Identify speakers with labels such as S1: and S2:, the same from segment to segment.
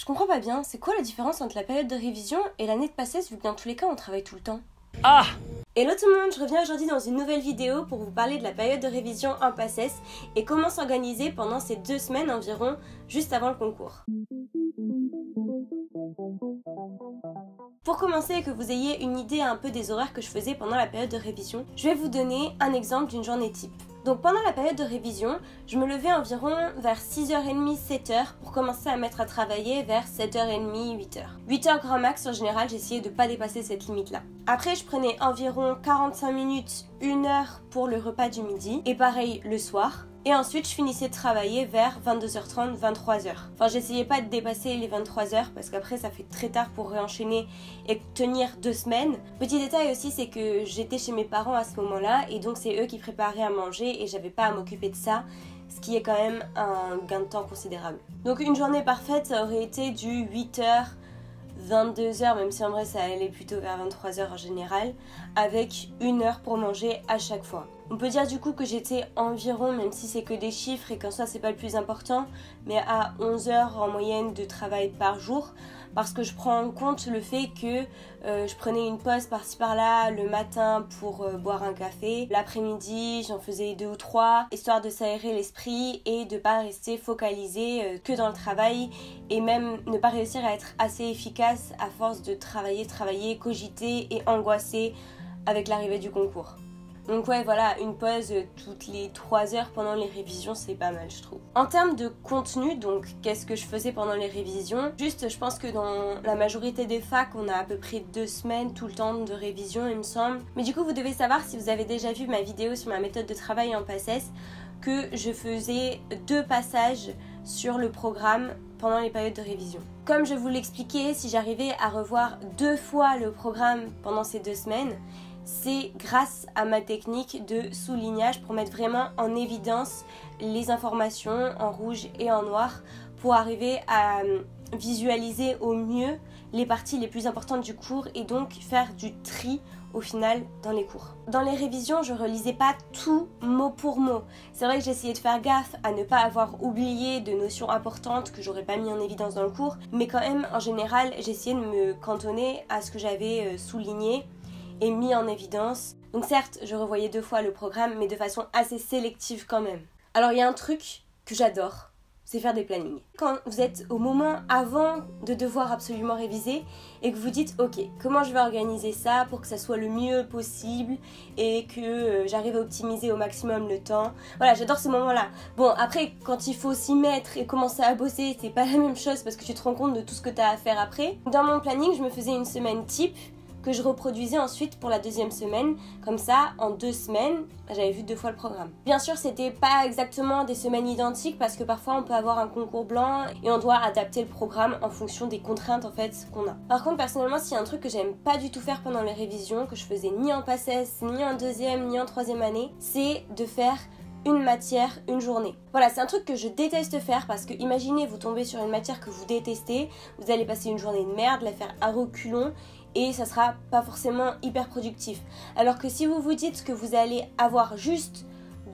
S1: Je comprends pas bien, c'est quoi la différence entre la période de révision et l'année de PACES vu que dans tous les cas on travaille tout le temps?
S2: Ah!
S1: Hello tout le monde, je reviens aujourd'hui dans une nouvelle vidéo pour vous parler de la période de révision en PACES et comment s'organiser pendant ces 2 semaines environ juste avant le concours. Pour commencer et que vous ayez une idée un peu des horaires que je faisais pendant la période de révision, je vais vous donner un exemple d'une journée type. Donc pendant la période de révision, je me levais environ vers 6h30, 7h pour commencer à mettre à travailler vers 7h30, 8h. 8h grand max, en général, j'essayais de ne pas dépasser cette limite-là. Après, je prenais environ 45 minutes, 1 heure pour le repas du midi et pareil le soir. Et ensuite, je finissais de travailler vers 22h30, 23h. Enfin, j'essayais pas de dépasser les 23h parce qu'après, ça fait très tard pour réenchaîner et tenir 2 semaines. Petit détail aussi, c'est que j'étais chez mes parents à ce moment-là et donc c'est eux qui préparaient à manger et j'avais pas à m'occuper de ça, ce qui est quand même un gain de temps considérable. Donc une journée parfaite, ça aurait été du 8h, 22h, même si en vrai ça allait plutôt vers 23h en général, avec 1 heure pour manger à chaque fois. On peut dire du coup que j'étais environ, même si c'est que des chiffres et qu'en soi c'est pas le plus important, mais à 11 heures en moyenne de travail par jour, parce que je prends en compte le fait que je prenais une pause par-ci par-là le matin pour boire un café, l'après-midi j'en faisais 2 ou 3, histoire de s'aérer l'esprit et de pas rester focalisé que dans le travail et même ne pas réussir à être assez efficace à force de travailler, cogiter et angoisser avec l'arrivée du concours. Donc ouais, voilà, une pause toutes les 3 heures pendant les révisions, c'est pas mal, je trouve. En termes de contenu, donc qu'est-ce que je faisais pendant les révisions? Juste, je pense que dans la majorité des facs, on a à peu près 2 semaines tout le temps de révision, il me semble. Mais du coup, vous devez savoir, si vous avez déjà vu ma vidéo sur ma méthode de travail en PACES, que je faisais 2 passages sur le programme pendant les périodes de révision. Comme je vous l'expliquais, si j'arrivais à revoir 2 fois le programme pendant ces 2 semaines, c'est grâce à ma technique de soulignage pour mettre vraiment en évidence les informations en rouge et en noir pour arriver à visualiser au mieux les parties les plus importantes du cours et donc faire du tri au final dans les cours. Dans les révisions, je relisais pas tout mot pour mot. C'est vrai que j'essayais de faire gaffe à ne pas avoir oublié de notions importantes que j'aurais pas mis en évidence dans le cours, mais quand même en général, j'essayais de me cantonner à ce que j'avais souligné et mis en évidence. Donc certes, je revoyais 2 fois le programme, mais de façon assez sélective quand même. Alors il y a un truc que j'adore, c'est faire des plannings. Quand vous êtes au moment avant de devoir absolument réviser et que vous dites ok, comment je vais organiser ça pour que ça soit le mieux possible et que j'arrive à optimiser au maximum le temps. Voilà, j'adore ce moment-là. Bon, après, quand il faut s'y mettre et commencer à bosser, c'est pas la même chose parce que tu te rends compte de tout ce que tu as à faire après. Dans mon planning, je me faisais une semaine type que je reproduisais ensuite pour la 2e semaine. Comme ça, en 2 semaines, j'avais vu 2 fois le programme. Bien sûr, c'était pas exactement des semaines identiques parce que parfois on peut avoir un concours blanc et on doit adapter le programme en fonction des contraintes en fait qu'on a. Par contre, personnellement, s'il y a un truc que j'aime pas du tout faire pendant les révisions, que je faisais ni en PACES, ni en 2e, ni en 3e année, c'est de faire une matière, une journée. Voilà, c'est un truc que je déteste faire parce que imaginez, vous tombez sur une matière que vous détestez, vous allez passer une journée de merde, la faire à reculons et ça sera pas forcément hyper productif. Alors que si vous vous dites que vous allez avoir juste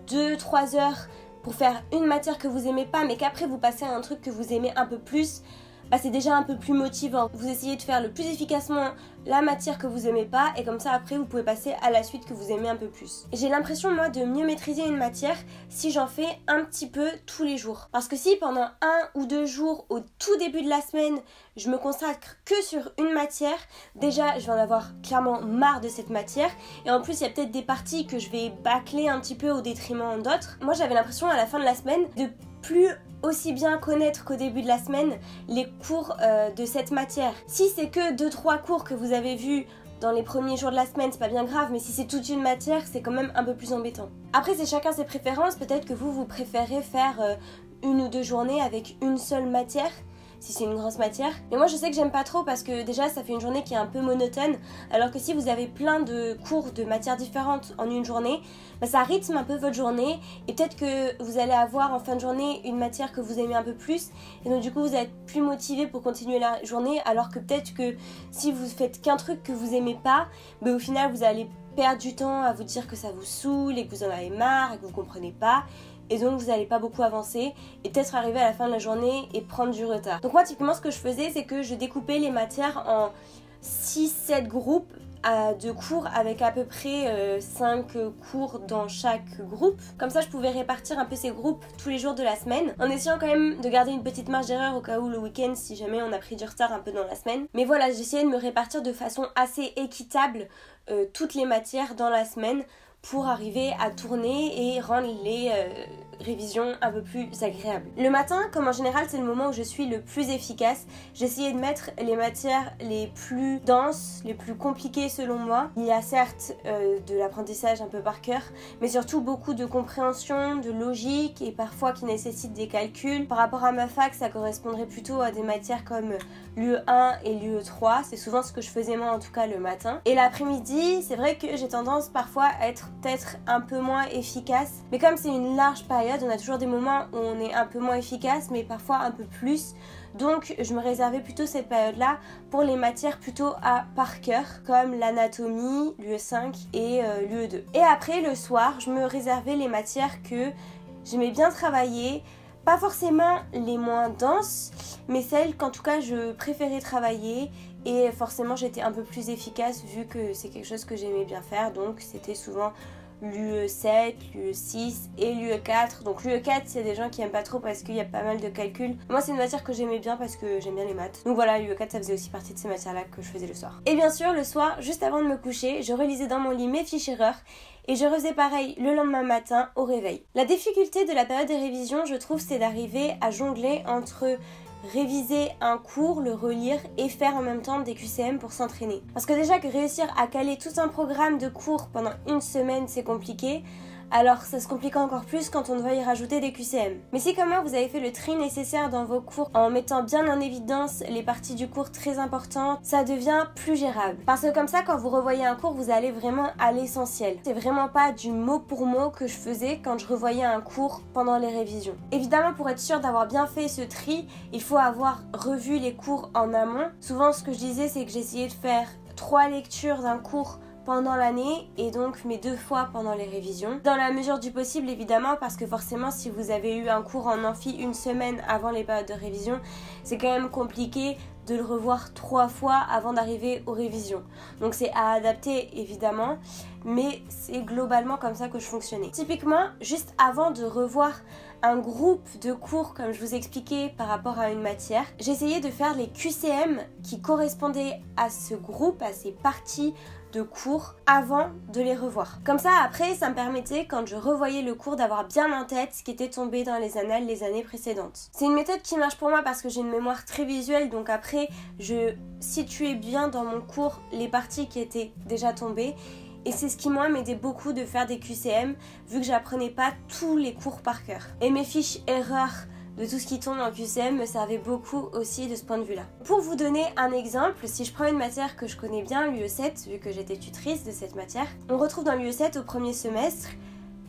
S1: 2-3 heures pour faire une matière que vous aimez pas mais qu'après vous passez à un truc que vous aimez un peu plus, bah c'est déjà un peu plus motivant. Vous essayez de faire le plus efficacement la matière que vous aimez pas et comme ça après vous pouvez passer à la suite que vous aimez un peu plus. J'ai l'impression moi de mieux maîtriser une matière si j'en fais un petit peu tous les jours. Parce que si pendant 1 ou 2 jours au tout début de la semaine je me consacre que sur une matière, déjà je vais en avoir clairement marre de cette matière et en plus il y a peut-être des parties que je vais bâcler un petit peu au détriment d'autres. Moi j'avais l'impression à la fin de la semaine de plus aussi bien connaître qu'au début de la semaine les cours de cette matière. Si c'est que 2-3 cours que vous avez vus dans les premiers jours de la semaine, c'est pas bien grave, mais si c'est toute une matière, c'est quand même un peu plus embêtant. Après, c'est chacun ses préférences, peut-être que vous préférez faire 1 ou 2 journées avec une seule matière, si c'est une grosse matière. Mais moi je sais que j'aime pas trop parce que déjà ça fait une journée qui est un peu monotone, alors que si vous avez plein de cours de matières différentes en une journée, bah, ça rythme un peu votre journée et peut-être que vous allez avoir en fin de journée une matière que vous aimez un peu plus et donc du coup vous allez être plus motivé pour continuer la journée, alors que peut-être que si vous faites qu'un truc que vous aimez pas, bah, au final vous allez perdre du temps à vous dire que ça vous saoule et que vous en avez marre et que vous comprenez pas. et donc vous n'allez pas beaucoup avancer et peut-être arriver à la fin de la journée et prendre du retard. Donc moi typiquement ce que je faisais, c'est que je découpais les matières en 6-7 groupes de cours avec à peu près 5 cours dans chaque groupe. Comme ça je pouvais répartir un peu ces groupes tous les jours de la semaine en essayant quand même de garder une petite marge d'erreur au cas où le week-end si jamais on a pris du retard un peu dans la semaine. Mais voilà, j'essayais de me répartir de façon assez équitable toutes les matières dans la semaine pour arriver à tourner et rendre les révisions un peu plus agréables. Le matin, comme en général c'est le moment où je suis le plus efficace, j'essayais de mettre les matières les plus denses, les plus compliquées selon moi. Il y a certes de l'apprentissage un peu par cœur, mais surtout beaucoup de compréhension, de logique et parfois qui nécessitent des calculs. Par rapport à ma fac, ça correspondrait plutôt à des matières comme l'UE1 et l'UE3, c'est souvent ce que je faisais moi en tout cas le matin. Et l'après-midi, c'est vrai que j'ai tendance parfois à être peut-être un peu moins efficace, mais comme c'est une large période, on a toujours des moments où on est un peu moins efficace, mais parfois un peu plus. Donc je me réservais plutôt cette période-là pour les matières plutôt à par cœur, comme l'anatomie, l'UE5 et l'UE2. Et après, le soir, je me réservais les matières que j'aimais bien travailler, pas forcément les moins denses, mais celles qu'en tout cas je préférais travailler. Et forcément j'étais un peu plus efficace vu que c'est quelque chose que j'aimais bien faire, donc c'était souvent l'UE7, l'UE6 et l'UE4. Donc l'UE4 c'est des gens qui aiment pas trop parce qu'il y a pas mal de calculs. Moi c'est une matière que j'aimais bien parce que j'aime bien les maths. Donc voilà, l'UE4 ça faisait aussi partie de ces matières là que je faisais le soir. Et bien sûr le soir, juste avant de me coucher, je relisais dans mon lit mes fiches erreurs et je refaisais pareil le lendemain matin au réveil. La difficulté de la période de révision, je trouve, c'est d'arriver à jongler entre réviser un cours, le relire et faire en même temps des QCM pour s'entraîner. Parce que déjà que réussir à caler tout un programme de cours pendant une semaine c'est compliqué, alors ça se complique encore plus quand on doit y rajouter des QCM. Mais si comme moi vous avez fait le tri nécessaire dans vos cours en mettant bien en évidence les parties du cours très importantes, ça devient plus gérable. Parce que comme ça quand vous revoyez un cours, vous allez vraiment à l'essentiel. C'est vraiment pas du mot pour mot que je faisais quand je revoyais un cours pendant les révisions. Évidemment pour être sûr d'avoir bien fait ce tri, il faut avoir revu les cours en amont. Souvent ce que je disais c'est que j'essayais de faire 3 lectures d'un cours pendant l'année et donc mes 2 fois pendant les révisions. Dans la mesure du possible évidemment, parce que forcément si vous avez eu un cours en amphi une semaine avant les périodes de révision, c'est quand même compliqué de le revoir 3 fois avant d'arriver aux révisions. Donc c'est à adapter évidemment, mais c'est globalement comme ça que je fonctionnais. Typiquement, juste avant de revoir un groupe de cours comme je vous expliquais par rapport à une matière, j'essayais de faire les QCM qui correspondaient à ce groupe, à ces parties de cours avant de les revoir. Comme ça après ça me permettait quand je revoyais le cours d'avoir bien en tête ce qui était tombé dans les annales les années précédentes. C'est une méthode qui marche pour moi parce que j'ai une mémoire très visuelle, donc après je situais bien dans mon cours les parties qui étaient déjà tombées. Et c'est ce qui moi m'aidait beaucoup de faire des QCM vu que j'apprenais pas tous les cours par cœur. Et mes fiches erreurs de tout ce qui tombe en QCM me servait beaucoup aussi de ce point de vue-là. Pour vous donner un exemple, si je prends une matière que je connais bien, l'UE7, vu que j'étais tutrice de cette matière, on retrouve dans l'UE7 au premier semestre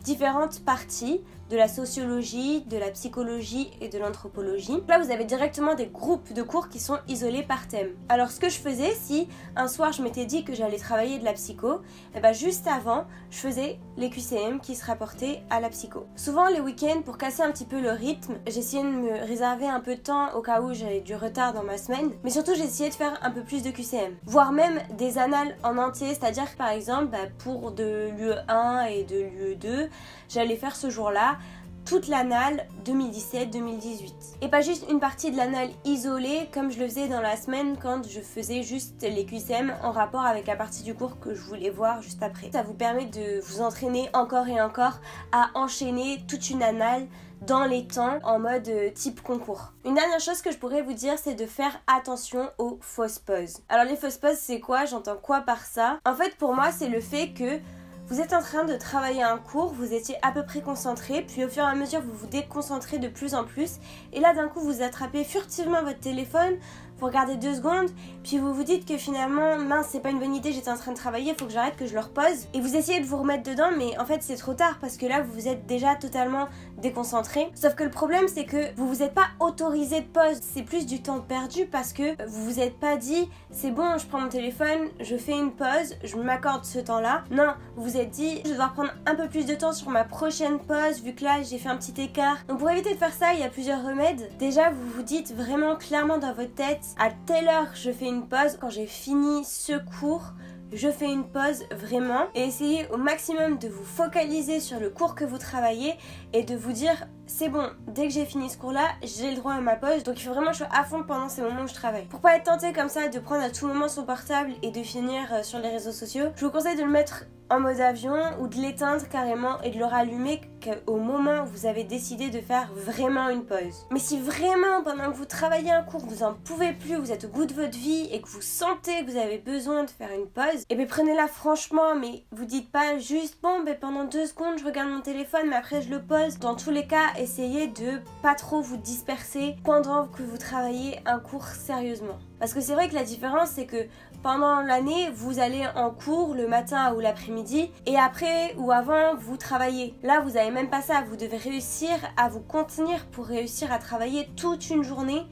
S1: différentes parties de la sociologie, de la psychologie et de l'anthropologie. Là, vous avez directement des groupes de cours qui sont isolés par thème. Alors, ce que je faisais, si un soir je m'étais dit que j'allais travailler de la psycho, et ben juste avant, je faisais les QCM qui se rapportaient à la psycho. Souvent, les week-ends, pour casser un petit peu le rythme, j'essayais de me réserver un peu de temps au cas où j'avais du retard dans ma semaine, mais surtout, j'essayais de faire un peu plus de QCM, voire même des annales en entier, c'est-à-dire que par exemple, pour de l'UE1 et de l'UE2, j'allais faire ce jour-là toute l'annale 2017-2018. Et pas juste une partie de l'annale isolée comme je le faisais dans la semaine quand je faisais juste les QCM en rapport avec la partie du cours que je voulais voir juste après. Ça vous permet de vous entraîner encore et encore à enchaîner toute une annale dans les temps en mode type concours. Une dernière chose que je pourrais vous dire, c'est de faire attention aux fausses pauses. Alors les fausses pauses, c'est quoi? J'entends quoi par ça? En fait, pour moi, c'est le fait que vous êtes en train de travailler un cours, vous étiez à peu près concentré, puis au fur et à mesure vous vous déconcentrez de plus en plus, et là d'un coup vous attrapez furtivement votre téléphone, vous regardez 2 secondes, puis vous vous dites que finalement, mince, c'est pas une bonne idée, j'étais en train de travailler, faut que j'arrête, que je le repose. Et vous essayez de vous remettre dedans, mais en fait c'est trop tard parce que là vous vous êtes déjà totalement déconcentré. Sauf que le problème c'est que vous vous êtes pas autorisé de pause, c'est plus du temps perdu parce que vous vous êtes pas dit c'est bon, je prends mon téléphone, je fais une pause, je m'accorde ce temps-là. Non, vous vous êtes dit je dois prendre un peu plus de temps sur ma prochaine pause vu que là j'ai fait un petit écart. Donc pour éviter de faire ça, il y a plusieurs remèdes. Déjà vous vous dites vraiment clairement dans votre tête à telle heure je fais une pause, quand j'ai fini ce cours je fais une pause vraiment, et essayez au maximum de vous focaliser sur le cours que vous travaillez et de vous dire c'est bon, dès que j'ai fini ce cours là j'ai le droit à ma pause, donc il faut vraiment que je sois à fond pendant ces moments où je travaille. Pour pas être tenté comme ça de prendre à tout moment son portable et de finir sur les réseaux sociaux, je vous conseille de le mettre en mode avion ou de l'éteindre carrément et de le rallumer au moment où vous avez décidé de faire vraiment une pause. Mais si vraiment pendant que vous travaillez un cours vous en pouvez plus, vous êtes au bout de votre vie et que vous sentez que vous avez besoin de faire une pause, et bien prenez-la franchement, mais vous dites pas juste bon ben pendant 2 secondes je regarde mon téléphone mais après je le pose. Dans tous les cas, essayez de pas trop vous disperser pendant que vous travaillez un cours sérieusement. Parce que c'est vrai que la différence c'est que pendant l'année, vous allez en cours le matin ou l'après-midi et après ou avant, vous travaillez. Là, vous n'avez même pas ça. Vous devez réussir à vous contenir pour réussir à travailler toute une journée.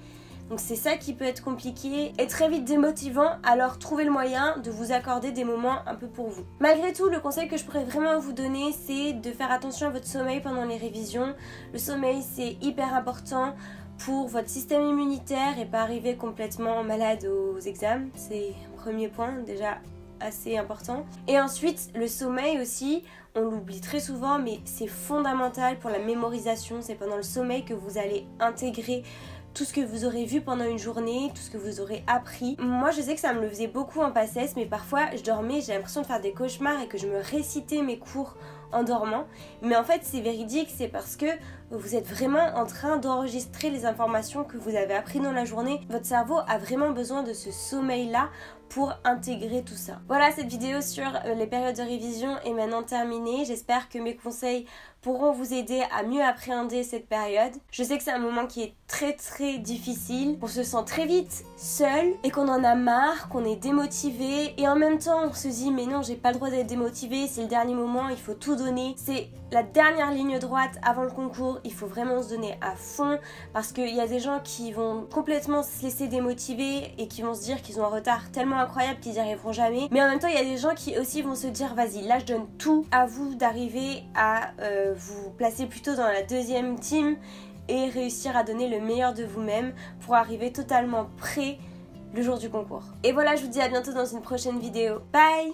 S1: Donc c'est ça qui peut être compliqué et très vite démotivant, alors trouvez le moyen de vous accorder des moments un peu pour vous. Malgré tout, le conseil que je pourrais vraiment vous donner, c'est de faire attention à votre sommeil pendant les révisions. Le sommeil, c'est hyper important pour votre système immunitaire et pas arriver complètement malade aux examens. C'est un premier point déjà assez important. Et ensuite, le sommeil aussi, on l'oublie très souvent, mais c'est fondamental pour la mémorisation. C'est pendant le sommeil que vous allez intégrer tout ce que vous aurez vu pendant une journée, tout ce que vous aurez appris. Moi je sais que ça me le faisait beaucoup en PACES, mais parfois je dormais, j'ai l'impression de faire des cauchemars et que je me récitais mes cours en dormant. Mais en fait c'est véridique, c'est parce que vous êtes vraiment en train d'enregistrer les informations que vous avez apprises dans la journée. Votre cerveau a vraiment besoin de ce sommeil-là pour intégrer tout ça. Voilà, cette vidéo sur les périodes de révision est maintenant terminée. J'espère que mes conseils pourront vous aider à mieux appréhender cette période. Je sais que c'est un moment qui est très difficile. On se sent très vite seul et qu'on en a marre, qu'on est démotivé et en même temps on se dit mais non, j'ai pas le droit d'être démotivé, c'est le dernier moment, il faut tout donner. C'est la dernière ligne droite avant le concours, il faut vraiment se donner à fond parce qu'il y a des gens qui vont complètement se laisser démotiver et qui vont se dire qu'ils ont un retard tellement incroyable qu'ils n'y arriveront jamais. Mais en même temps, il y a des gens qui aussi vont se dire vas-y, là je donne tout. À vous d'arriver à vous placer plutôt dans la deuxième team et réussir à donner le meilleur de vous-même pour arriver totalement prêt le jour du concours. Et voilà, je vous dis à bientôt dans une prochaine vidéo. Bye!